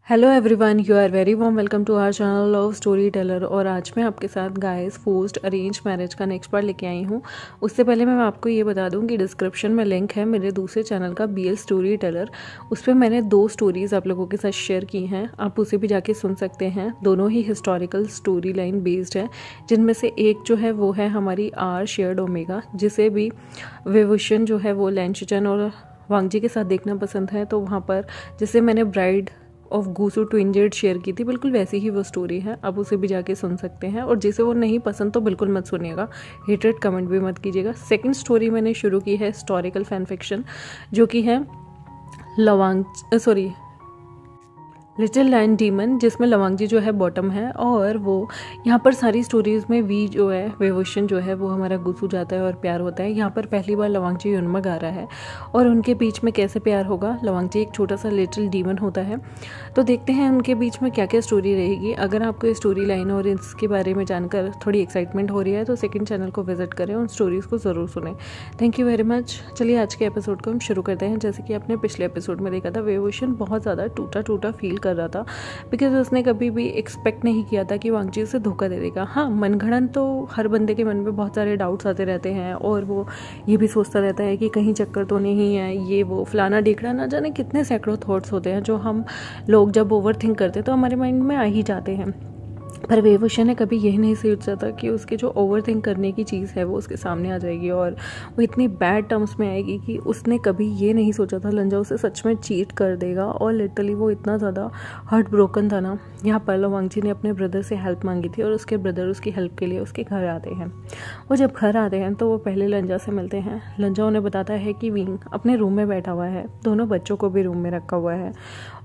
Hello everyone, you are very warm welcome to our channel love story teller. और आज मैं आपके साथ गाइस फोर्स्ड अरेंज मैरिज का नेक्स्ट पार्ट लेके आई हूँ। उससे पहले मैं आपको ये बता दूँ कि डिस्क्रिप्शन में लिंक है मेरे दूसरे चैनल का BL स्टोरी टेलर। उस पर मैंने 2 स्टोरीज़ आप लोगों के साथ शेयर की हैं, आप उसे भी जाके सुन सकते हैं। दोनों ही हिस्टोरिकल स्टोरी लाइन बेस्ड है, जिनमें से एक जो है वो है हमारी आर शेयर्ड ओमेगा, जिसे भी विभूषण जो है वो लैंशचन और वांगजी के साथ देखना पसंद है। तो वहाँ पर जैसे मैंने bride of Gusu twin jade share की थी, बिल्कुल वैसी ही वो स्टोरी है, आप उसे भी जाके सुन सकते हैं। और जिसे वो नहीं पसंद तो बिल्कुल मत सुनिएगा, हेटेड कमेंट भी मत कीजिएगा। सेकंड स्टोरी मैंने शुरू की है हिस्टोरिकल फैन फिक्शन, जो कि है लिटिल लायन डीमन, जिसमें लवांगजी जो है बॉटम है। और वो यहाँ पर सारी स्टोरीज़ में वी जो है विभूषण जो है वो हमारा गुसू जाता है और प्यार होता है। यहाँ पर पहली बार लवांगजी युनमग आ रहा है और उनके बीच में कैसे प्यार होगा। लवांगजी एक छोटा सा लिटिल डीमन होता है, तो देखते हैं उनके बीच में क्या क्या स्टोरी रहेगी। अगर आपको स्टोरी लाइन और इसके बारे में जानकर थोड़ी एक्साइटमेंट हो रही है तो सेकेंड चैनल को विजिट करें, उन स्टोरीज़ को ज़रूर सुनें। Thank you very much. चलिए आज के एपिसोड को हम शुरू करते हैं। जैसे कि आपने पिछले एपिसोड में देखा था, विभूषण बहुत ज़्यादा टूटा टूटा फील कर रहा था, बिकॉज उसने कभी भी एक्सपेक्ट नहीं किया था कि वांगजी उसे धोखा दे देगा। हाँ, मनगढ़ंत तो हर बंदे के मन में बहुत सारे डाउट्स आते रहते हैं और वो ये भी सोचता रहता है कि कहीं चक्कर तो नहीं है, ये वो फलाना ढिकड़ा, ना जाने कितने सैकड़ों थॉट्स होते हैं जो हम लोग जब ओवर थिंक करते हैं तो हमारे माइंड में आ ही जाते हैं। पर विभूषण ने कभी यही नहीं सोचा था कि उसके जो ओवर थिंक करने की चीज़ है वो उसके सामने आ जाएगी और वो इतनी बैड टर्म्स में आएगी कि उसने कभी ये नहीं सोचा था लंजा उसे सच में चीट कर देगा। और लिटरली वो इतना ज़्यादा हार्ट ब्रोकन था ना। यहाँ पर वांगजी ने अपने ब्रदर से हेल्प मांगी थी और उसके ब्रदर उसकी हेल्प के लिए उसके घर आते हैं। वो जब घर आते हैं तो वो पहले लंजा से मिलते हैं। लंजा उन्हें बताता है कि विंग अपने रूम में बैठा हुआ है, दोनों बच्चों को भी रूम में रखा हुआ है।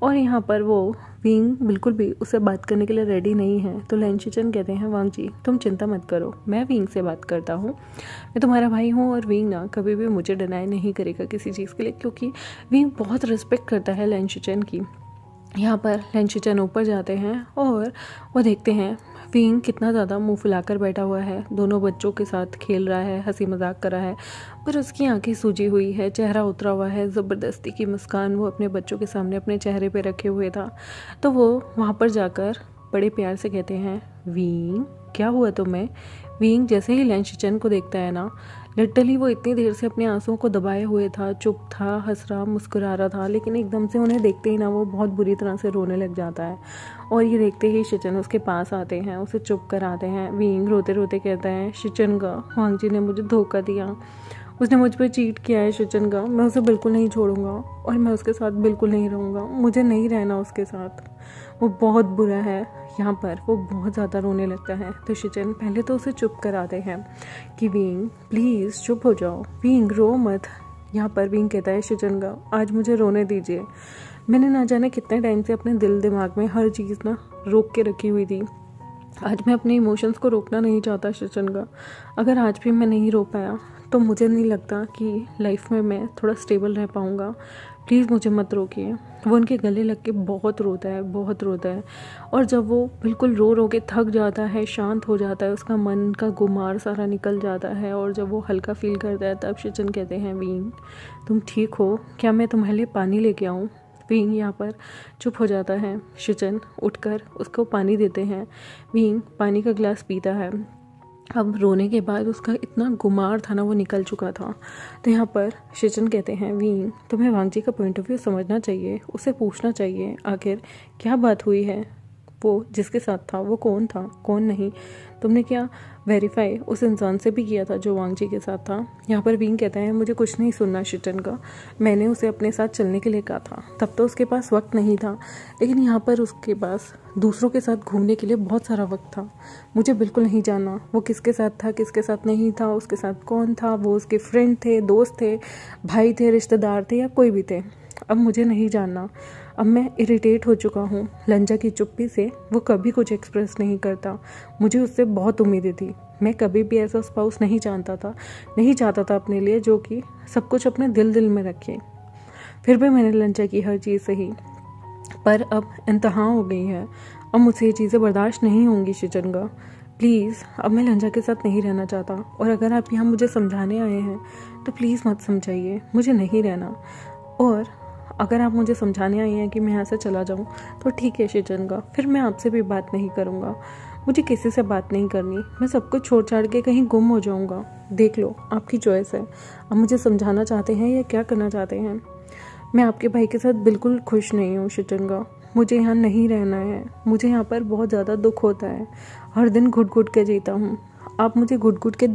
और यहाँ पर वो विंग बिल्कुल भी उससे बात करने के लिए रेडी नहीं है। तो लैंशचन कहते हैं, वांगजी तुम चिंता मत करो, मैं विंग से बात करता हूँ, मैं तुम्हारा भाई हूँ और विंग ना कभी भी मुझे डिनाई नहीं करेगा किसी चीज़ के लिए, क्योंकि विंग बहुत रिस्पेक्ट करता है लैंशचन की। यहाँ पर लैंशचन ऊपर जाते हैं और वो देखते हैं विंग कितना ज़्यादा मुंह फुलाकर बैठा हुआ है, दोनों बच्चों के साथ खेल रहा है, हंसी मजाक कर रहा है, पर उसकी आंखें सूजी हुई है, चेहरा उतरा हुआ है, ज़बरदस्ती की मुस्कान वो अपने बच्चों के सामने अपने चेहरे पे रखे हुए था। तो वो वहाँ पर जाकर बड़े प्यार से कहते हैं, विंग क्या हुआ तुम्हें। विंग जैसे ही लैंशचन को देखता है ना, लिटरली वो इतनी देर से अपने आंसुओं को दबाए हुए था, चुप था, हंस रहा, मुस्कुरा रहा था, लेकिन एकदम से उन्हें देखते ही ना वो बहुत बुरी तरह से रोने लग जाता है। और ये देखते ही शिचन उसके पास आते हैं, उसे चुप कराते हैं। विंग रोते रोते कहता है, शिचन का वांगजी ने मुझे धोखा दिया, उसने मुझ पर चीट किया है शिचन का, मैं उसे बिल्कुल नहीं छोड़ूंगा और मैं उसके साथ बिल्कुल नहीं रहूँगा, मुझे नहीं रहना उसके साथ, वो बहुत बुरा है। यहाँ पर वो बहुत ज़्यादा रोने लगता है। तो शिचन पहले तो उसे चुप कराते हैं कि विंग प्लीज़ चुप हो जाओ, विंग रो मत। यहाँ पर विंग कहता है शिचन का, आज मुझे रोने दीजिए, मैंने ना जाने कितने टाइम से अपने दिल दिमाग में हर चीज़ ना रोक के रखी हुई थी, आज मैं अपने इमोशंस को रोकना नहीं चाहता शिचन का। अगर आज भी मैं नहीं रो पाया तो मुझे नहीं लगता कि लाइफ में मैं थोड़ा स्टेबल रह पाऊँगा, प्लीज़ मुझे मत रोकिए। वो उनके गले लग के बहुत रोता है, बहुत रोता है। और जब वो बिल्कुल रो रो के थक जाता है, शांत हो जाता है, उसका मन का गुमार सारा निकल जाता है और जब वो हल्का फील करता है, तब शिचन कहते हैं, विंग तुम ठीक हो क्या, मैं तुम्हारे लिए पानी लेके आऊँ। विंग यहाँ पर चुप हो जाता है। शिचन उठकर उसको पानी देते हैं। विंग पानी का गिलास पीता है। अब रोने के बाद उसका इतना गुमार था ना, वो निकल चुका था। तो यहाँ पर शिचन कहते हैं, विंग तुम्हें वांगजी का पॉइंट ऑफ व्यू समझना चाहिए, उसे पूछना चाहिए आखिर क्या बात हुई है, वो जिसके साथ था वो कौन था कौन नहीं, तुमने क्या वेरीफाई उस इंसान से भी किया था जो वांगजी के साथ था। यहाँ पर विंग कहता है, मुझे कुछ नहीं सुनना शिचन का, मैंने उसे अपने साथ चलने के लिए कहा था, तब तो उसके पास वक्त नहीं था, लेकिन यहाँ पर उसके पास दूसरों के साथ घूमने के लिए बहुत सारा वक्त था। मुझे बिल्कुल नहीं जानना वो किसके साथ था किसके साथ नहीं था, उसके साथ कौन था, वो उसके फ्रेंड थे, दोस्त थे, भाई थे, रिश्तेदार थे या कोई भी थे, अब मुझे नहीं जानना। अब मैं इरिटेट हो चुका हूँ लंजा की चुप्पी से, वो कभी कुछ एक्सप्रेस नहीं करता, मुझे उससे बहुत उम्मीदें थी, मैं कभी भी ऐसा स्पाउस नहीं चाहता था अपने लिए जो कि सब कुछ अपने दिल में रखे। फिर भी मैंने लंजा की हर चीज़ सही, पर अब इंतहा हो गई है, अब मुझसे ये चीज़ें बर्दाश्त नहीं होंगी शिचन का, प्लीज़ अब मैं लंजा के साथ नहीं रहना चाहता, और अगर आप यहाँ मुझे समझाने आए हैं तो प्लीज़ मत समझाइए, मुझे नहीं रहना। और अगर आप मुझे समझाने आई हैं कि मैं यहाँ से चला जाऊँ तो ठीक है शिचनगा, फिर मैं आपसे भी बात नहीं करूँगा। मुझे किसी से बात नहीं करनी, मैं सब कुछ छोड़ छाड़ के कहीं गुम हो जाऊँगा। देख लो, आपकी चॉइस है। आप मुझे समझाना चाहते हैं या क्या करना चाहते हैं? मैं आपके भाई के साथ बिल्कुल खुश नहीं हूँ शिचनगा। मुझे यहाँ नहीं रहना है। मुझे यहाँ पर बहुत ज़्यादा दुख होता है। हर दिन घुट घुट के जीता हूँ। आप मुझे घुट घुट के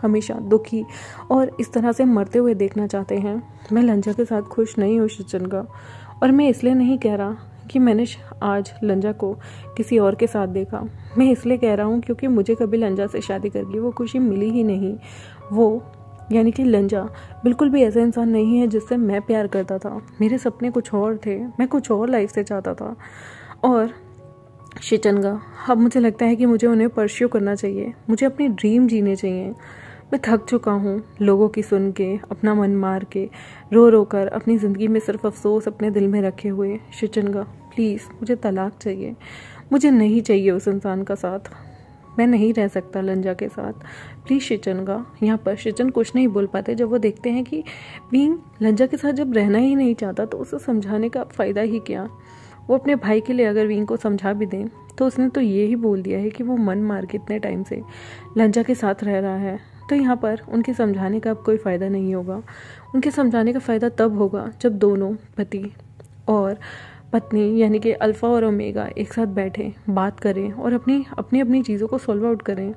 हमेशा दुखी और इस तरह से मरते हुए देखना चाहते हैं। मैं लंजा के साथ खुश नहीं हूँ शिचनगा। और मैं इसलिए नहीं कह रहा कि मैंने आज लंजा को किसी और के साथ देखा। मैं इसलिए कह रहा हूँ क्योंकि मुझे कभी लंजा से शादी करके वो खुशी मिली ही नहीं। वो यानी कि लंजा बिल्कुल भी ऐसा इंसान नहीं है जिससे मैं प्यार करता था। मेरे सपने कुछ और थे, मैं कुछ और लाइफ से चाहता था। और शिचनगा, अब मुझे लगता है कि मुझे उन्हें परस्यू करना चाहिए। मुझे अपनी ड्रीम जीने चाहिए। मैं थक चुका हूँ लोगों की सुन के, अपना मन मार के, रो रो कर अपनी ज़िंदगी में सिर्फ अफसोस अपने दिल में रखे हुए। शिचनगा प्लीज़, मुझे तलाक चाहिए। मुझे नहीं चाहिए उस इंसान का साथ। मैं नहीं रह सकता लंजा के साथ। प्लीज़ शिचनगा। यहाँ पर शिचन कुछ नहीं बोल पाते जब वो देखते हैं कि बीइंग लंजा के साथ जब रहना ही नहीं चाहता तो उसे समझाने का फ़ायदा ही क्या। वो अपने भाई के लिए अगर विंग को समझा भी दें तो उसने तो ये ही बोल दिया है कि वो मन मार के इतने टाइम से लंजा के साथ रह रहा है। तो यहाँ पर उनके समझाने का अब कोई फ़ायदा नहीं होगा। उनके समझाने का फ़ायदा तब होगा जब दोनों पति और पत्नी यानी कि अल्फ़ा और ओमेगा एक साथ बैठें, बात करें और अपनी अपनी चीज़ों को सॉल्व आउट करें।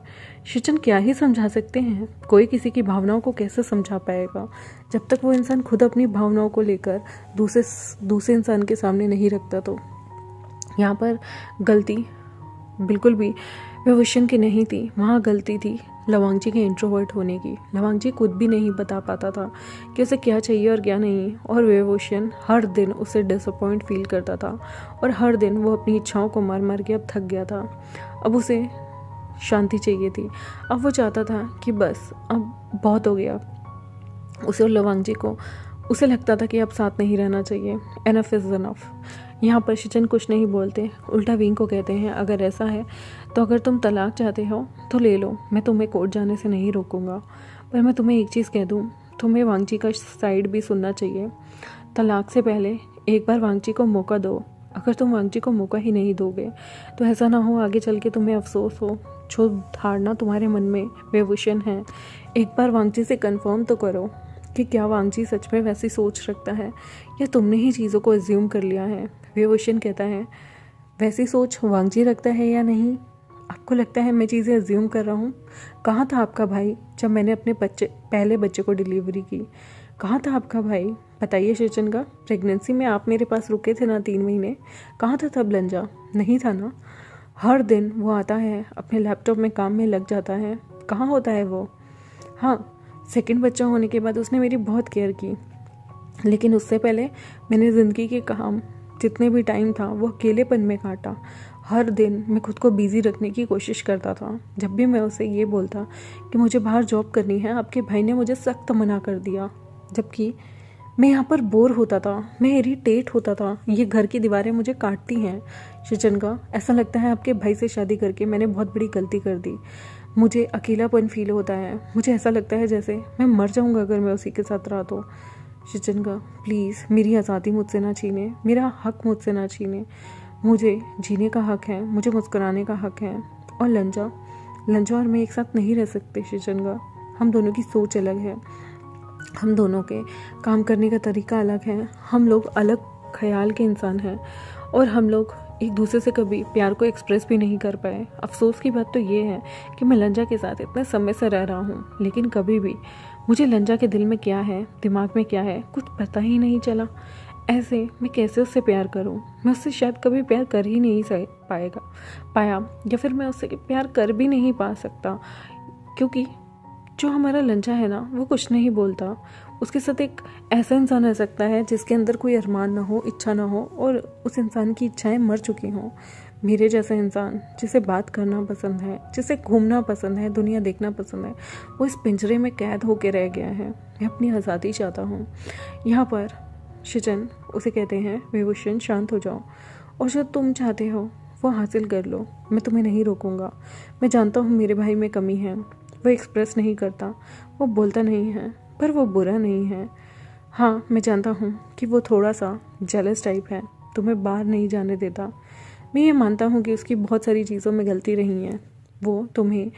शिचन क्या ही समझा सकते हैं? कोई किसी की भावनाओं को कैसे समझा पाएगा जब तक वो इंसान खुद अपनी भावनाओं को लेकर दूसरे इंसान के सामने नहीं रखता। तो यहाँ पर गलती बिल्कुल भी विभूषण की नहीं थी, वहाँ गलती थी लवांगजी के इंट्रोवर्ट होने की। लवांगजी खुद भी नहीं बता पाता था कि उसे क्या चाहिए और क्या नहीं, और विभूषण हर दिन उसे डिसअपॉइंट फील करता था और हर दिन वो अपनी इच्छाओं को मार मार के अब थक गया था। अब उसे शांति चाहिए थी। अब वो चाहता था कि बस अब बहुत हो गया। उसे और लवांगजी को उसे लगता था कि अब साथ नहीं रहना चाहिए। Enough is enough. यहाँ पर शिचन कुछ नहीं बोलते, उल्टा विंग को कहते हैं अगर ऐसा है तो अगर तुम तलाक चाहते हो तो ले लो, मैं तुम्हें कोर्ट जाने से नहीं रोकूंगा। पर मैं तुम्हें एक चीज़ कह दूँ, तुम्हें वांगजी का साइड भी सुनना चाहिए। तलाक से पहले एक बार वांगजी को मौका दो। अगर तुम वांगजी को मौका ही नहीं दोगे तो ऐसा ना हो आगे चल के तुम्हें अफसोस हो। जो धारणा तुम्हारे मन में विभूषण है, एक बार वांगजी से कन्फर्म तो करो कि क्या वांगजी सच में वैसी सोच रखता है या तुमने ही चीज़ों को एज्यूम कर लिया है। विभूषण कहता है वैसी सोच वांगजी रखता है या नहीं? आपको लगता है मैं चीज़ें एज्यूम कर रहा हूँ? कहाँ था आपका भाई जब मैंने अपने पहले बच्चे को डिलीवरी की? कहाँ था आपका भाई? बताइए शिचनगा, प्रेगनेंसी में आप मेरे पास रुके थे ना 3 महीने, कहाँ था तब लंजा? नहीं था ना? हर दिन वो आता है, अपने लैपटॉप में काम में लग जाता है, कहाँ होता है वो? हाँ, सेकंड बच्चा होने के बाद उसने मेरी बहुत केयर की, लेकिन उससे पहले मैंने ज़िंदगी के काम जितने भी टाइम था वो अकेलेपन में काटा। हर दिन मैं खुद को बिज़ी रखने की कोशिश करता था। जब भी मैं उसे ये बोलता कि मुझे बाहर जॉब करनी है, आपके भाई ने मुझे सख्त मना कर दिया। जबकि मैं यहाँ पर बोर होता था, मैं इरिटेट होता था, ये घर की दीवारें मुझे काटती हैं। शिचनगा, ऐसा लगता है आपके भाई से शादी करके मैंने बहुत बड़ी गलती कर दी। मुझे अकेलापन फील होता है। मुझे ऐसा लगता है जैसे मैं मर जाऊँगा अगर मैं उसी के साथ रहा तो। शिचनगा प्लीज़, मेरी आज़ादी मुझसे ना छीने, मेरा हक मुझसे ना छीने। मुझे जीने का हक है, मुझे मुस्कुराने का हक है। और लंजा और मैं एक साथ नहीं रह सकते शिचनगा। हम दोनों की सोच अलग है, हम दोनों के काम करने का तरीका अलग है, हम लोग अलग ख्याल के इंसान हैं और हम लोग एक दूसरे से कभी प्यार को एक्सप्रेस भी नहीं कर पाए। अफसोस की बात तो ये है कि मैं लंजा के साथ इतने समय से रह रहा हूँ, लेकिन कभी भी मुझे लंजा के दिल में क्या है, दिमाग में क्या है, कुछ पता ही नहीं चला। ऐसे मैं कैसे उससे प्यार करूं? मैं उससे शायद कभी प्यार कर ही नहीं पाया या फिर मैं उससे प्यार कर भी नहीं पा सकता, क्योंकि जो हमारा लंजा है ना, वो कुछ नहीं बोलता। उसके साथ एक ऐसा इंसान रह सकता है जिसके अंदर कोई अरमान ना हो, इच्छा ना हो और उस इंसान की इच्छाएं मर चुकी हों। मेरे जैसा इंसान जिसे बात करना पसंद है, जिसे घूमना पसंद है, दुनिया देखना पसंद है, वो इस पिंजरे में कैद होके रह गया है। मैं अपनी आज़ादी चाहता हूँ। यहाँ पर शिचन उसे कहते हैं विभूषण शांत हो जाओ और जो तुम चाहते हो वो हासिल कर लो, मैं तुम्हें नहीं रोकूंगा। मैं जानता हूँ मेरे भाई में कमी है, वो एक्सप्रेस नहीं करता, वो बोलता नहीं है, पर वो बुरा नहीं है। हाँ, मैं जानता हूँ कि वो थोड़ा सा जेलस टाइप है, तुम्हें बाहर नहीं जाने देता। मैं ये मानता हूँ कि उसकी बहुत सारी चीज़ों में गलती रही है। वो तुम्हें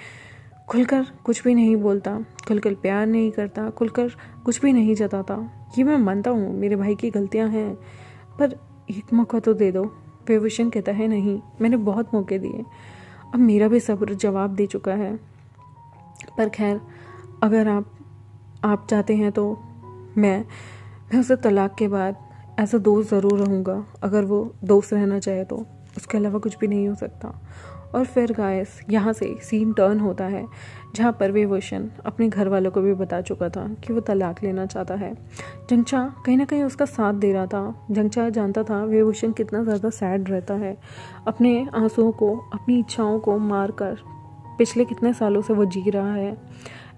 खुलकर कुछ भी नहीं बोलता, खुलकर प्यार नहीं करता, खुलकर कुछ भी नहीं जताता। ये मैं मानता हूँ मेरे भाई की गलतियाँ हैं, पर एक मौका तो दे दो। विभूषण कहता है नहीं, मैंने बहुत मौके दिए, अब मेरा भी सब्र जवाब दे चुका है। पर खैर, अगर आप चाहते हैं तो मैं उसे तलाक के बाद एज अ दोस्त ज़रूर रहूँगा। अगर वो दोस्त रहना चाहे तो, उसके अलावा कुछ भी नहीं हो सकता। और फिर गाइस यहाँ से सीन टर्न होता है, जहाँ पर विभूषण अपने घर वालों को भी बता चुका था कि वो तलाक लेना चाहता है। जंगचा कहीं ना कहीं उसका साथ दे रहा था। जंगचा जानता था विभूषण कितना ज़्यादा सैड रहता है, अपने आंसुओं को, अपनी इच्छाओं को मार कर पिछले कितने सालों से वो जी रहा है।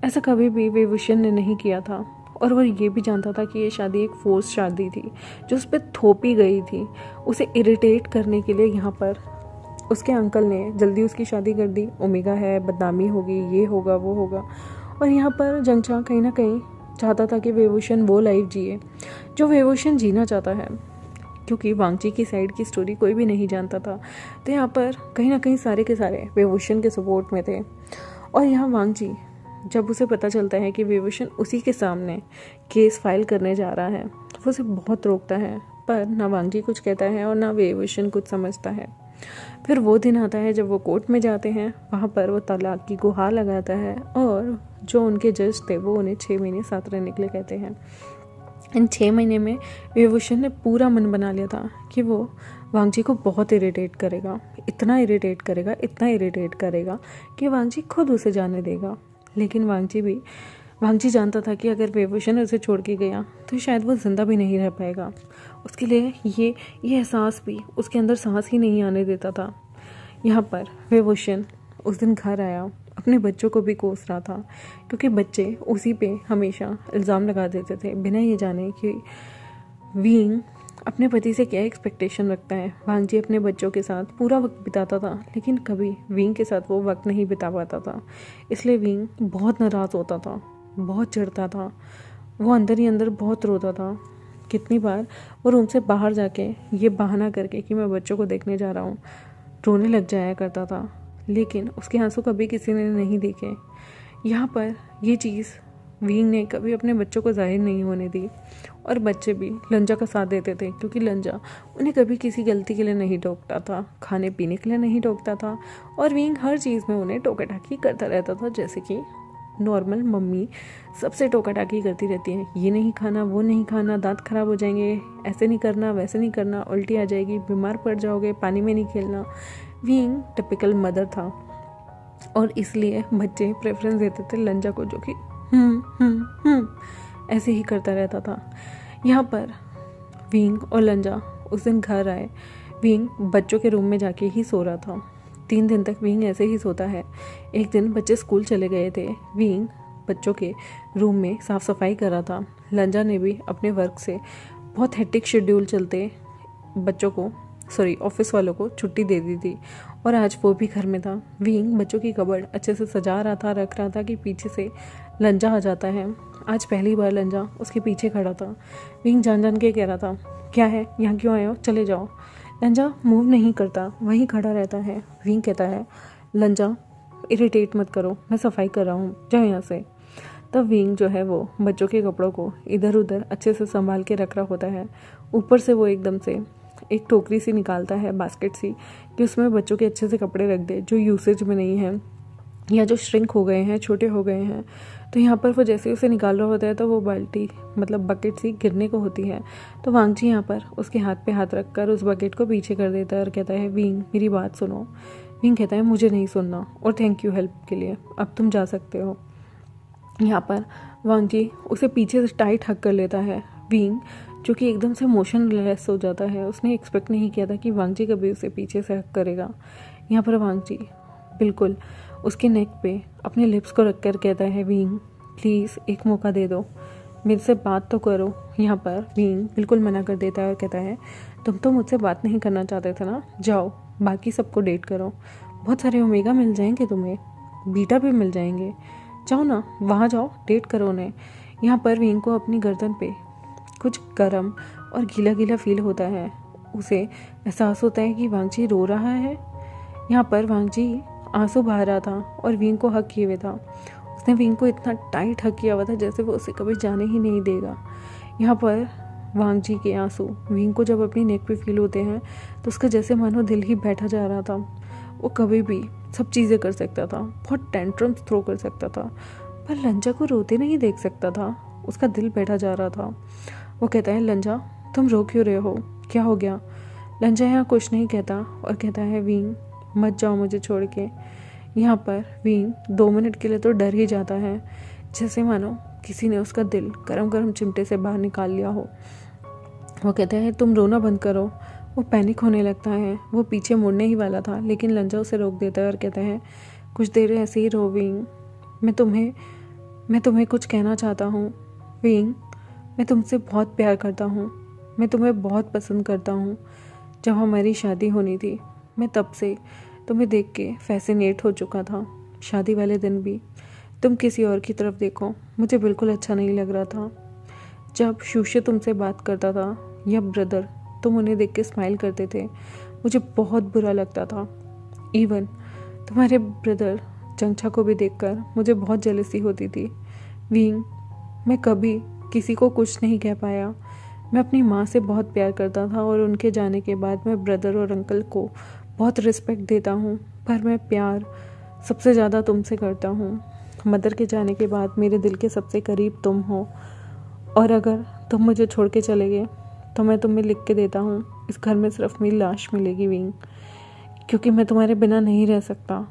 ऐसा कभी भी विभूषण ने नहीं किया था। और वो ये भी जानता था कि ये शादी एक फोर्स शादी थी, जो उस पर थोपी गई थी। उसे इरिटेट करने के लिए यहाँ पर उसके अंकल ने जल्दी उसकी शादी कर दी। ओमेगा है, बदनामी होगी, ये होगा, वो होगा। और यहाँ पर जंगचा कहीं ना कहीं चाहता था कि विभूषण वो लाइफ जिए जो विभूषण जीना चाहता है, क्योंकि वांगची की साइड की स्टोरी कोई भी नहीं जानता था। तो यहाँ पर कहीं ना कहीं सारे के सारे विभूषण के सपोर्ट में थे। और यहाँ वांगची, जब उसे पता चलता है कि विभूषण उसी के सामने केस फाइल करने जा रहा है, वो उसे बहुत रोकता है। पर ना वांगची कुछ कहता है और ना विभूषण कुछ समझता है। फिर वो दिन आता है जब वो कोर्ट में जाते हैं। वहाँ पर वो तलाक की गुहार लगाता है और जो उनके जज थे वो उन्हें 6 महीने साथ रहने के लिए कहते हैं। इन 6 महीने में विभूषण ने पूरा मन बना लिया था कि वो वांगची को बहुत इरिटेट करेगा, इतना इरिटेट करेगा, इतना इरिटेट करेगा कि वांगची खुद उसे जाने देगा। लेकिन वांगची जानता था कि अगर विभूषण उसे छोड़ के गया तो शायद वो जिंदा भी नहीं रह पाएगा। उसके लिए ये एहसास भी उसके अंदर सांस ही नहीं आने देता था। यहाँ पर विभूषण उस दिन घर आया, अपने बच्चों को भी कोस रहा था, क्योंकि बच्चे उसी पे हमेशा इल्ज़ाम लगा देते थे बिना ये जाने कि वींग अपने पति से क्या एक्सपेक्टेशन रखता है। वांगची अपने बच्चों के साथ पूरा वक्त बिताता था, लेकिन कभी वींग के साथ वो वक्त नहीं बिता पाता था। इसलिए वींग बहुत नाराज़ होता था, बहुत चिढ़ता था, वो अंदर ही अंदर बहुत रोता था। कितनी बार वो रूम से बाहर जाके ये बहाना करके कि मैं बच्चों को देखने जा रहा हूँ, रोने लग जाया करता था, लेकिन उसके आंसू कभी किसी ने नहीं देखे। यहाँ पर ये चीज़ वींग ने कभी अपने बच्चों को जाहिर नहीं होने दी। और बच्चे भी लंजा का साथ देते थे, क्योंकि लंजा उन्हें कभी किसी गलती के लिए नहीं टोकता था, खाने पीने के लिए नहीं टोकता था। और वींग हर चीज़ में उन्हें टोका टाकी करता रहता था, जैसे कि नॉर्मल मम्मी सबसे टोका टाकी करती रहती है, ये नहीं खाना, वो नहीं खाना, दांत खराब हो जाएंगे, ऐसे नहीं करना, वैसे नहीं करना, उल्टी आ जाएगी, बीमार पड़ जाओगे, पानी में नहीं खेलना। वींग टिपिकल मदर था और इसलिए बच्चे प्रेफरेंस देते थे लंजा को, जो कि ऐसे ही करता रहता था। यहाँ पर वींग और लंजा उस दिन घर आए। वींग बच्चों के रूम में जाके ही सो रहा था। 3 दिन तक वींग ऐसे ही सोता है। एक दिन बच्चे स्कूल चले गए थे। वींग बच्चों के रूम में साफ़ सफाई कर रहा था। लंजा ने भी अपने वर्क से बहुत हेक्टिक शेड्यूल चलते ऑफिस वालों को छुट्टी दे दी थी और आज वो भी घर में था। वींग बच्चों की कबर्ड अच्छे से सजा रहा था, रख रहा था कि पीछे से लंजा आ जाता है। आज पहली बार लंजा उसके पीछे खड़ा था। वींग जान के कह रहा था, क्या है, यहाँ क्यों आए हो, चले जाओ। लंजा मूव नहीं करता, वहीं खड़ा रहता है। वींग कहता है, लंजा इरिटेट मत करो, मैं सफाई कर रहा हूँ, जाओ यहाँ से। तब वींग जो है वो बच्चों के कपड़ों को इधर उधर अच्छे से संभाल के रख रहा होता है। ऊपर से वो एकदम से एक टोकरी सी निकालता है, बास्केट सी, कि उसमें बच्चों के अच्छे से कपड़े रख दे जो यूसेज में नहीं है या जो श्रिंक हो गए हैं, छोटे हो गए हैं। तो यहाँ पर वो जैसे उसे निकाल रहा होता है तो वो बाल्टी बकेट सी गिरने को होती है। तो वांगची यहाँ पर उसके हाथ पे हाथ रखकर उस बकेट को पीछे कर देता है और कहता है, वींग मेरी बात सुनो। वींग कहता है, मुझे नहीं सुनना और थैंक यू हेल्प के लिए, अब तुम जा सकते हो। यहाँ पर वांगची उसे पीछे से टाइट हक कर लेता है। वींग जो कि एकदम से मोशनलेस हो जाता है, उसने एक्सपेक्ट नहीं किया था कि वांगची कभी उसे पीछे से हक करेगा। यहाँ पर वांगची बिल्कुल उसके नेक पे अपने लिप्स को रखकर कहता है, वींग प्लीज़ एक मौका दे दो, मेरे से बात तो करो। यहाँ पर वींग बिल्कुल मना कर देता है और कहता है, तुम तो मुझसे बात नहीं करना चाहते थे ना, जाओ बाकी सबको डेट करो, बहुत सारे ओमेगा मिल जाएंगे, तुम्हें बीटा भी मिल जाएंगे, जाओ ना वहाँ जाओ, डेट करो उन्हें। यहाँ पर वींग को अपनी गर्दन पे कुछ गर्म और गीला गीला फील होता है। उसे एहसास होता है कि वांगजी रो रहा है। यहाँ पर वांगजी आंसू बहा रहा था और विंग को हक किए हुए था। उसने विंग को इतना टाइट हक किया हुआ था जैसे वो उसे कभी जाने ही नहीं देगा। यहाँ पर वांगजी के आंसू विंग को जब अपनी नेक पे फील होते हैं तो उसका जैसे मानो दिल ही बैठा जा रहा था। वो कभी भी सब चीज़ें कर सकता था, बहुत टेंट्रम्स थ्रो कर सकता था, पर लंजा को रोते नहीं देख सकता था। उसका दिल बैठा जा रहा था। वो कहता है, लंजा तुम रो क्यों रहे हो, क्या हो गया? लंजा यहाँ कुछ नहीं कहता और कहता है, विंग मत जाओ मुझे छोड़ के। यहाँ पर विंग 2 मिनट के लिए तो डर ही जाता है, जैसे मानो किसी ने उसका दिल गरम गरम चिमटे से बाहर निकाल लिया हो। वो कहता है, तुम रोना बंद करो। वो पैनिक होने लगता है। वो पीछे मुड़ने ही वाला था, लेकिन लंजा उसे रोक देता है और कहता है, कुछ देर ऐसे ही रो विंग, मैं तुम्हें कुछ कहना चाहता हूँ। विंग, मैं तुमसे बहुत प्यार करता हूँ, मैं तुम्हें बहुत पसंद करता हूँ। जब हमारी शादी होनी थी मैं तब से तुम्हें देख के फैसिनेट हो चुका था। शादी वाले दिन भी तुम किसी और की तरफ देखो, मुझे बिल्कुल अच्छा नहीं लग रहा था। जब शूशे तुमसे बात करता था या ब्रदर तुम उन्हें देख के स्माइल करते थे, मुझे बहुत बुरा लगता था। इवन तुम्हारे ब्रदर चंगछा को भी देखकर मुझे बहुत जेलसी होती थी। विंग, मैं कभी किसी को कुछ नहीं कह पाया। मैं अपनी माँ से बहुत प्यार करता था और उनके जाने के बाद मैं ब्रदर और अंकल को बहुत रिस्पेक्ट देता हूँ, पर मैं प्यार सबसे ज़्यादा तुमसे करता हूँ। मदर के जाने के बाद मेरे दिल के सबसे करीब तुम हो, और अगर तुम मुझे छोड़ के चले गए तो मैं तुम्हें लिख के देता हूँ, इस घर में सिर्फ मेरी लाश मिलेगी विंग, क्योंकि मैं तुम्हारे बिना नहीं रह सकता।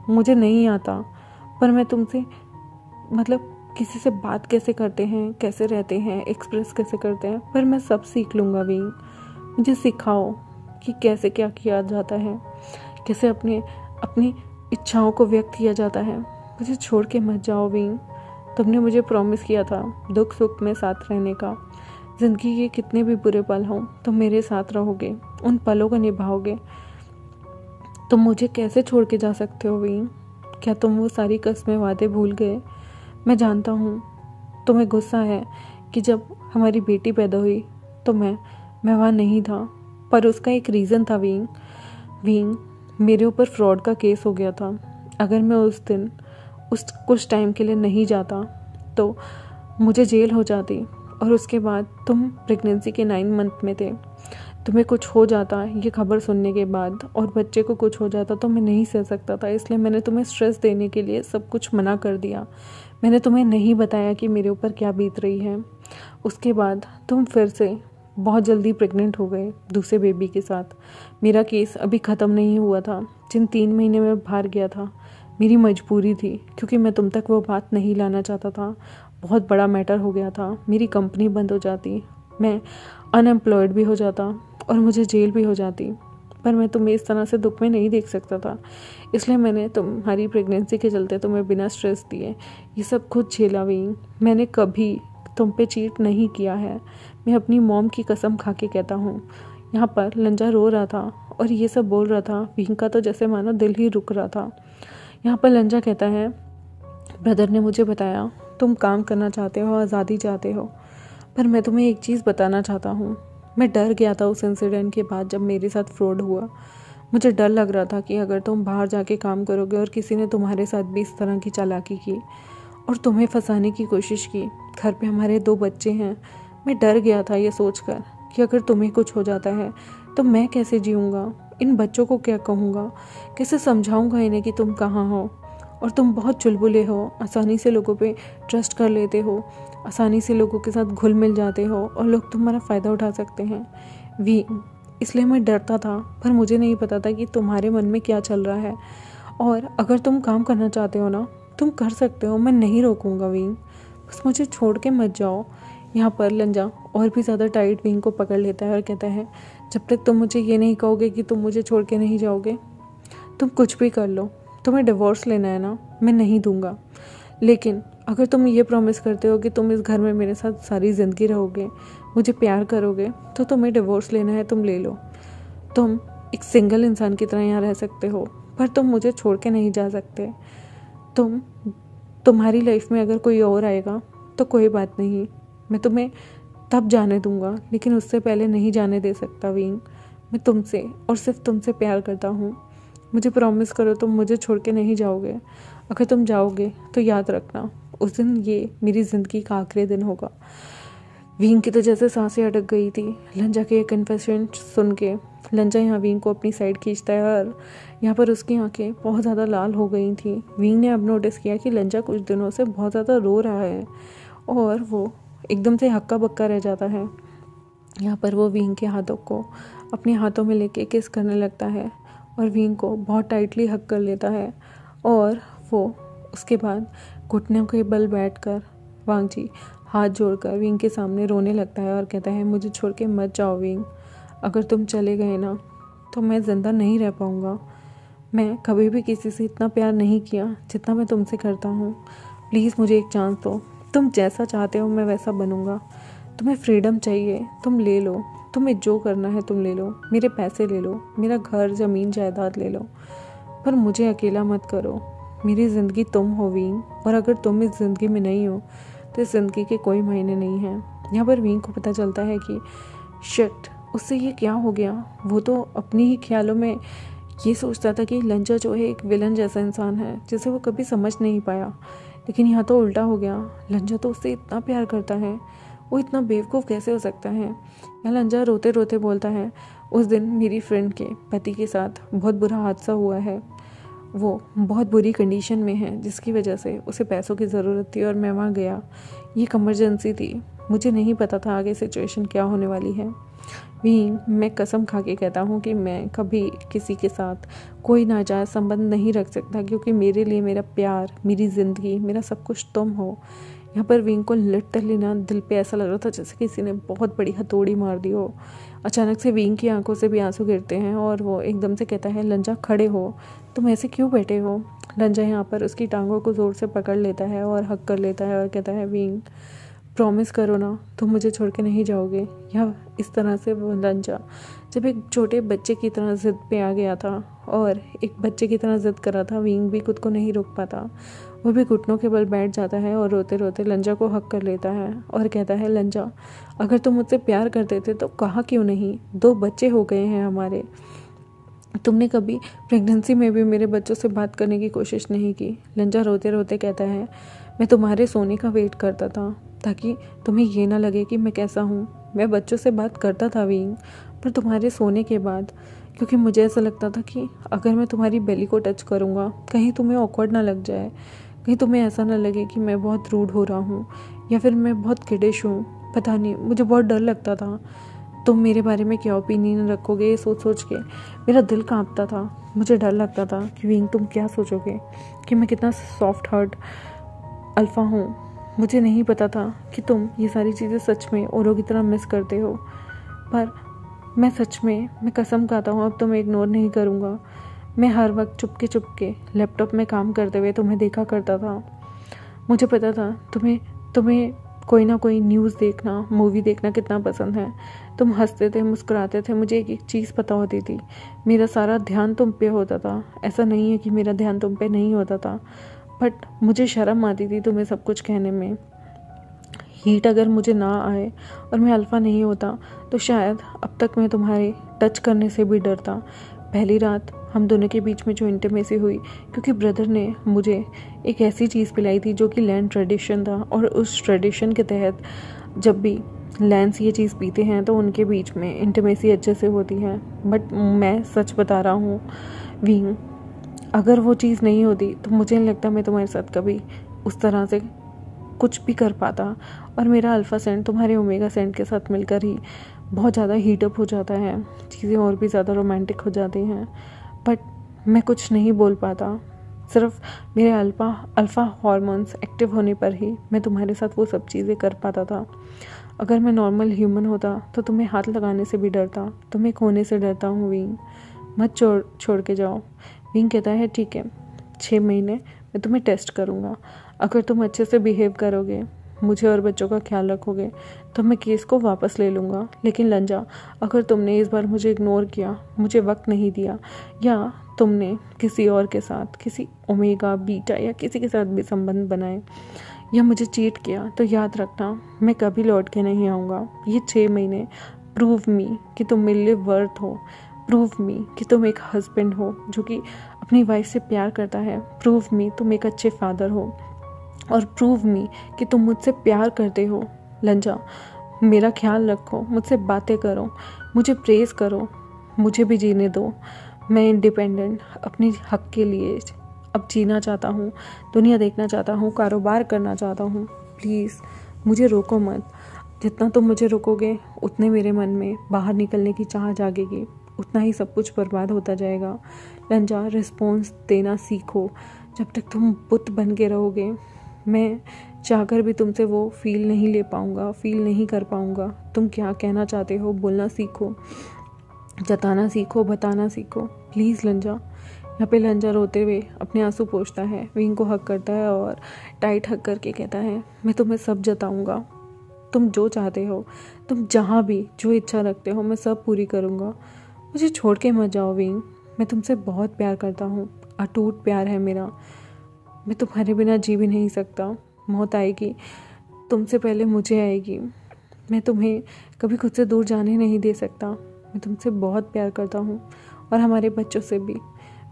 मुझे नहीं आता, पर मैं तुमसे किसी से बात कैसे करते हैं, कैसे रहते हैं, एक्सप्रेस कैसे करते हैं, पर मैं सब सीख लूँगा विंग। मुझे सिखाओ कि कैसे क्या किया जाता है, कैसे अपनी इच्छाओं को व्यक्त किया जाता है। मुझे छोड़ के मत जाओ विंग। तुमने मुझे प्रॉमिस किया था दुख सुख में साथ रहने का। ज़िंदगी के कितने भी बुरे पल हों तुम मेरे साथ रहोगे, उन पलों को निभाओगे। तुम मुझे कैसे छोड़ के जा सकते हो विंग? क्या तुम वो सारी कस्में वादे भूल गए? मैं जानता हूँ तुम्हें गुस्सा है कि जब हमारी बेटी पैदा हुई तो मैं वहाँ नहीं था, पर उसका एक रीज़न था विंग, मेरे ऊपर फ्रॉड का केस हो गया था। अगर मैं उस दिन कुछ टाइम के लिए नहीं जाता तो मुझे जेल हो जाती, और उसके बाद तुम प्रेगनेंसी के 9 मंथ में थे। तुम्हें कुछ हो जाता ये खबर सुनने के बाद, और बच्चे को कुछ हो जाता तो मैं नहीं सह सकता था। इसलिए मैंने तुम्हें स्ट्रेस देने के लिए सब कुछ मना कर दिया। मैंने तुम्हें नहीं बताया कि मेरे ऊपर क्या बीत रही है। उसके बाद तुम फिर से बहुत जल्दी प्रेग्नेंट हो गए दूसरे बेबी के साथ। मेरा केस अभी ख़त्म नहीं हुआ था। जिन 3 महीने में बाहर गया था मेरी मजबूरी थी, क्योंकि मैं तुम तक वो बात नहीं लाना चाहता था। बहुत बड़ा मैटर हो गया था। मेरी कंपनी बंद हो जाती, मैं अनएम्प्लॉयड भी हो जाता और मुझे जेल भी हो जाती, पर मैं तुम्हें इस तरह से दुख में नहीं देख सकता था। इसलिए मैंने तुम्हारी प्रेगनेंसी के चलते तुम्हें बिना स्ट्रेस दिए ये सब खुद झेला विंग। मैंने कभी तुम पे चीट नहीं किया है, मैं अपनी मॉम की कसम खा के कहता हूँ। यहाँ पर लंजा रो रहा था और ये सब बोल रहा था। विंग का तो जैसे मानो दिल ही रुक रहा था। यहाँ पर लंजा कहता है, ब्रदर ने मुझे बताया तुम काम करना चाहते हो, आज़ादी चाहते हो, पर मैं तुम्हें एक चीज़ बताना चाहता हूँ। मैं डर गया था उस इंसिडेंट के बाद जब मेरे साथ फ्रॉड हुआ। मुझे डर लग रहा था कि अगर तुम बाहर जाके काम करोगे और किसी ने तुम्हारे साथ भी इस तरह की चालाकी की और तुम्हें फंसाने की कोशिश की। घर पे हमारे 2 बच्चे हैं। मैं डर गया था ये सोचकर कि अगर तुम्हें कुछ हो जाता है तो मैं कैसे जीऊँगा, इन बच्चों को क्या कहूँगा, कैसे समझाऊँगा इन्हें कि तुम कहाँ हो। और तुम बहुत चुलबुले हो, आसानी से लोगों पे ट्रस्ट कर लेते हो, आसानी से लोगों के साथ घुल मिल जाते हो और लोग तुम्हारा फ़ायदा उठा सकते हैं इसलिए मैं डरता था, पर मुझे नहीं पता था कि तुम्हारे मन में क्या चल रहा है। और अगर तुम काम करना चाहते हो ना, तुम कर सकते हो, मैं नहीं रोकूंगा विंग, बस मुझे छोड़ के मत जाओ। यहाँ पर लंजा और भी ज़्यादा टाइट विंग को पकड़ लेता है और कहता है, जब तक तुम मुझे ये नहीं कहोगे कि तुम मुझे छोड़ के नहीं जाओगे, तुम कुछ भी कर लो। तुम्हें डिवोर्स लेना है ना, मैं नहीं दूंगा, लेकिन अगर तुम ये प्रॉमिस करते हो कि तुम इस घर में मेरे साथ सारी ज़िंदगी रहोगे, मुझे प्यार करोगे, तो तुम्हें डिवोर्स लेना है, तुम ले लो। तुम एक सिंगल इंसान की तरह यहाँ रह सकते हो, पर तुम मुझे छोड़ के नहीं जा सकते। तुम्हारी लाइफ में अगर कोई और आएगा तो कोई बात नहीं, मैं तुम्हें तब जाने दूंगा, लेकिन उससे पहले नहीं जाने दे सकता विंग। मैं तुमसे और सिर्फ तुमसे प्यार करता हूँ। मुझे प्रॉमिस करो तुम मुझे छोड़ के नहीं जाओगे। अगर तुम जाओगे तो याद रखना उस दिन ये मेरी ज़िंदगी का आखिरी दिन होगा। विंग की तो जैसे सांसें अटक गई थी लंजा के ये कन्फेशन सुन के। लंजा यहाँ विंग को अपनी साइड खींचता है और यहाँ पर उसकी आंखें बहुत ज़्यादा लाल हो गई थी। विंग ने अब नोटिस किया कि लंजा कुछ दिनों से बहुत ज़्यादा रो रहा है और वो एकदम से हक्का बक्का रह जाता है। यहाँ पर वो विंग के हाथों को अपने हाथों में लेके किस करने लगता है और विंग को बहुत टाइटली हक कर लेता है और वो उसके बाद घुटनों के बल बैठकर वांगजी हाथ जोड़कर विंग के सामने रोने लगता है और कहता है, मुझे छोड़ के मत जाओ विंग। अगर तुम चले गए ना तो मैं ज़िंदा नहीं रह पाऊँगा। मैं कभी भी किसी से इतना प्यार नहीं किया जितना मैं तुमसे करता हूँ। प्लीज़ मुझे एक चांस दो। तुम जैसा चाहते हो मैं वैसा बनूँगा। तुम्हें फ्रीडम चाहिए, तुम ले लो। तुम्हें जो करना है तुम ले लो। मेरे पैसे ले लो, मेरा घर ज़मीन जायदाद ले लो, पर मुझे अकेला मत करो। मेरी ज़िंदगी तुम हो विंग, और अगर तुम इस ज़िंदगी में नहीं हो तो इस ज़िंदगी के कोई मायने नहीं हैं। यहाँ पर विंग को पता चलता है कि शिट, उससे ये क्या हो गया। वो तो अपनी ही ख्यालों में ये सोचता था कि लंजा जो है एक विलन जैसा इंसान है जिसे वो कभी समझ नहीं पाया, लेकिन यहाँ तो उल्टा हो गया। लंजा तो उससे इतना प्यार करता है, वो इतना बेवकूफ़ कैसे हो सकता है। यहाँ लंजा रोते रोते बोलता है, उस दिन मेरी फ्रेंड के पति के साथ बहुत बुरा हादसा हुआ है। वो बहुत बुरी कंडीशन में है जिसकी वजह से उसे पैसों की ज़रूरत थी और मैं वहाँ गया। ये एक इमरजेंसी थी, मुझे नहीं पता था आगे सिचुएशन क्या होने वाली है। विंग, मैं कसम खा के कहता हूँ कि मैं कभी किसी के साथ कोई नाजायज़ संबंध नहीं रख सकता, क्योंकि मेरे लिए मेरा प्यार, मेरी ज़िंदगी, मेरा सब कुछ तुम हो। यहाँ पर विंग को लिटरली ना दिल पे ऐसा लग रहा था जैसे किसी ने बहुत बड़ी हथौड़ी मार दी हो। अचानक से विंग की आंखों से भी आंसू गिरते हैं और वो एकदम से कहता है, लंजा खड़े हो, तुम ऐसे क्यों बैठे हो। लंजा यहाँ पर उसकी टांगों को ज़ोर से पकड़ लेता है और हक कर लेता है और कहता है, विंग प्रॉमिस करो ना तुम मुझे छोड़ के नहीं जाओगे। या इस तरह से वो लंजा जब एक छोटे बच्चे की तरह ज़िद पे आ गया था और एक बच्चे की तरह ज़िद कर रहा था, विंग भी खुद को नहीं रोक पाता। वो भी घुटनों के बल बैठ जाता है और रोते रोते लंजा को हक कर लेता है और कहता है, लंजा अगर तुम मुझसे प्यार करते थे तो कहा क्यों नहीं। 2 बच्चे हो गए हैं हमारे। तुमने कभी प्रेगनेंसी में भी मेरे बच्चों से बात करने की कोशिश नहीं की। लंजा रोते रोते कहता है, मैं तुम्हारे सोने का वेट करता था ताकि तुम्हें ये ना लगे कि मैं कैसा हूँ। मैं बच्चों से बात करता था विंग, पर तुम्हारे सोने के बाद, क्योंकि मुझे ऐसा लगता था कि अगर मैं तुम्हारी बेली को टच करूँगा कहीं तुम्हें ऑकवर्ड ना लग जाए, कहीं तुम्हें ऐसा ना लगे कि मैं बहुत रूड हो रहा हूँ या फिर मैं बहुत किडिश हूँ। पता नहीं, मुझे बहुत डर लगता था तुम मेरे बारे में क्या ओपिनियन रखोगे। ये सोच सोच के मेरा दिल कांपता था। मुझे डर लगता था कि विंग तुम क्या सोचोगे, कि मैं कितना सॉफ्ट हार्ट अल्फ़ा हूँ। मुझे नहीं पता था कि तुम ये सारी चीज़ें सच में औरों की तरह मिस करते हो, पर मैं सच में, मैं कसम खाता हूँ अब तुम्हें इग्नोर नहीं करूँगा। मैं हर वक्त चुपके लैपटॉप में काम करते हुए तुम्हें देखा करता था। मुझे पता था तुम्हें कोई ना कोई न्यूज़ देखना, मूवी देखना कितना पसंद है। तुम हंसते थे, मुस्कुराते थे। मुझे एक एक चीज़ पता होती थी। मेरा सारा ध्यान तुम पे होता था। ऐसा नहीं है कि मेरा ध्यान तुम पे नहीं होता था, बट मुझे शर्म आती थी तुम्हें सब कुछ कहने में। हीट अगर मुझे ना आए और मैं अल्फ़ा नहीं होता तो शायद अब तक मैं तुम्हारे टच करने से भी डरता। पहली रात हम दोनों के बीच में जो इंटीमेसी हुई, क्योंकि ब्रदर ने मुझे एक ऐसी चीज़ पिलाई थी जो कि लैंड ट्रेडिशन था, और उस ट्रेडिशन के तहत जब भी लैंड्स ये चीज़ पीते हैं तो उनके बीच में इंटीमेसी अच्छे से होती है। बट मैं सच बता रहा हूँ विंग, अगर वो चीज़ नहीं होती तो मुझे नहीं लगता मैं तुम्हारे साथ कभी उस तरह से कुछ भी कर पाता। और मेरा अल्फ़ा सेंट तुम्हारे ओमेगा सेंट के साथ मिलकर ही बहुत ज़्यादा हीटअप हो जाता है, चीज़ें और भी ज़्यादा रोमांटिक हो जाती हैं। बट मैं कुछ नहीं बोल पाता। सिर्फ मेरे अल्फ़ा हार्मोन्स एक्टिव होने पर ही मैं तुम्हारे साथ वो सब चीज़ें कर पाता था। अगर मैं नॉर्मल ह्यूमन होता तो तुम्हें हाथ लगाने से भी डरता, तुम्हें खोने से डरता हूँ विंग। मत छोड़ के जाओ। विंग कहता है, ठीक है, 6 महीने मैं तुम्हें टेस्ट करूँगा। अगर तुम अच्छे से बिहेव करोगे, मुझे और बच्चों का ख्याल रखोगे, तो मैं केस को वापस ले लूँगा। लेकिन लंजा, अगर तुमने इस बार मुझे इग्नोर किया, मुझे वक्त नहीं दिया, या तुमने किसी और के साथ, किसी ओमेगा बीटा या किसी के साथ भी संबंध बनाए, या मुझे चीट किया तो याद रखना मैं कभी लौट के नहीं आऊँगा। ये 6 महीने प्रूव मी कि तुम मेरे लिए वर्थ हो, प्रूव मी कि तुम एक हस्बैंड हो जो कि अपनी वाइफ से प्यार करता है, प्रूव मी तुम एक अच्छे फादर हो, और प्रूव मी कि तुम मुझसे प्यार करते हो। लंजा, मेरा ख्याल रखो, मुझसे बातें करो, मुझे प्रेज़ करो, मुझे भी जीने दो। मैं इंडिपेंडेंट अपने हक के लिए अब जीना चाहता हूँ, दुनिया देखना चाहता हूँ, कारोबार करना चाहता हूँ। प्लीज़ मुझे रोको मत। जितना तुम मुझे रोकोगे उतने मेरे मन में बाहर निकलने की चाह जागेगी, उतना ही सब कुछ बर्बाद होता जाएगा। लंजा, रिस्पॉन्स देना सीखो। जब तक तुम बुत बन के रहोगे मैं चाहकर भी तुमसे वो फील नहीं ले पाऊँगा, फील नहीं कर पाऊँगा। तुम क्या कहना चाहते हो बोलना सीखो, जताना सीखो, बताना सीखो। प्लीज़ लंजा। यहाँ पे लंजा रोते हुए अपने आंसू पोंछता है, विंग को हक करता है और टाइट हक करके कहता है, मैं तुम्हें सब जताऊँगा, तुम जो चाहते हो, तुम जहाँ भी जो इच्छा रखते हो मैं सब पूरी करूँगा। मुझे छोड़ के मत जाओ विंग, मैं तुमसे बहुत प्यार करता हूँ, अटूट प्यार है मेरा। मैं तुम्हारे बिना जी भी नहीं सकता। मौत आएगी तुमसे पहले मुझे आएगी। मैं तुम्हें कभी खुद से दूर जाने नहीं दे सकता। मैं तुमसे बहुत प्यार करता हूँ और हमारे बच्चों से भी।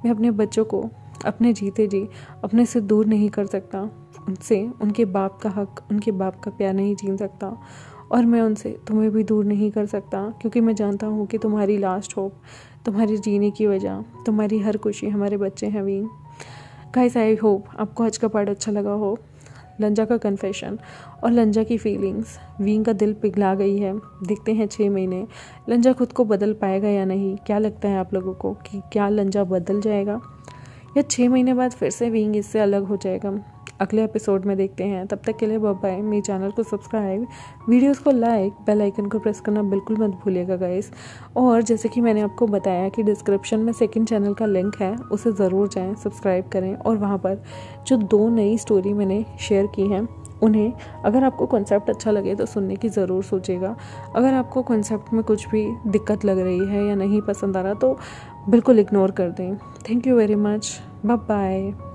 मैं अपने बच्चों को अपने जीते जी अपने से दूर नहीं कर सकता। उनसे उनके बाप का हक, उनके बाप का प्यार नहीं छीन सकता, और मैं उनसे तुम्हें भी दूर नहीं कर सकता, क्योंकि मैं जानता हूँ कि तुम्हारी लास्ट होप, तुम्हारे जीने की वजह, तुम्हारी हर खुशी हमारे बच्चे हैं विंग। गाइस, आई होप आपको आज का पार्ट अच्छा लगा हो। लंजा का कन्फेशन और लंजा की फीलिंग्स, विंग का दिल पिघला गई है। देखते हैं 6 महीने लंजा खुद को बदल पाएगा या नहीं। क्या लगता है आप लोगों को कि क्या लंजा बदल जाएगा या 6 महीने बाद फिर से विंग इससे अलग हो जाएगा? अगले एपिसोड में देखते हैं। तब तक के लिए बाय बाय। मेरे चैनल को सब्सक्राइब, वीडियोस को लाइक, बेल आइकन को प्रेस करना बिल्कुल मत भूलिएगा गाइस। और जैसे कि मैंने आपको बताया कि डिस्क्रिप्शन में सेकंड चैनल का लिंक है, उसे ज़रूर जाएं, सब्सक्राइब करें, और वहाँ पर जो 2 नई स्टोरी मैंने शेयर की हैं उन्हें, अगर आपको कॉन्सेप्ट अच्छा लगे तो सुनने की ज़रूर सोचिएगा। अगर आपको कॉन्सेप्ट में कुछ भी दिक्कत लग रही है या नहीं पसंद आ रहा तो बिल्कुल इग्नोर कर दें। Thank you very much. Bye bye.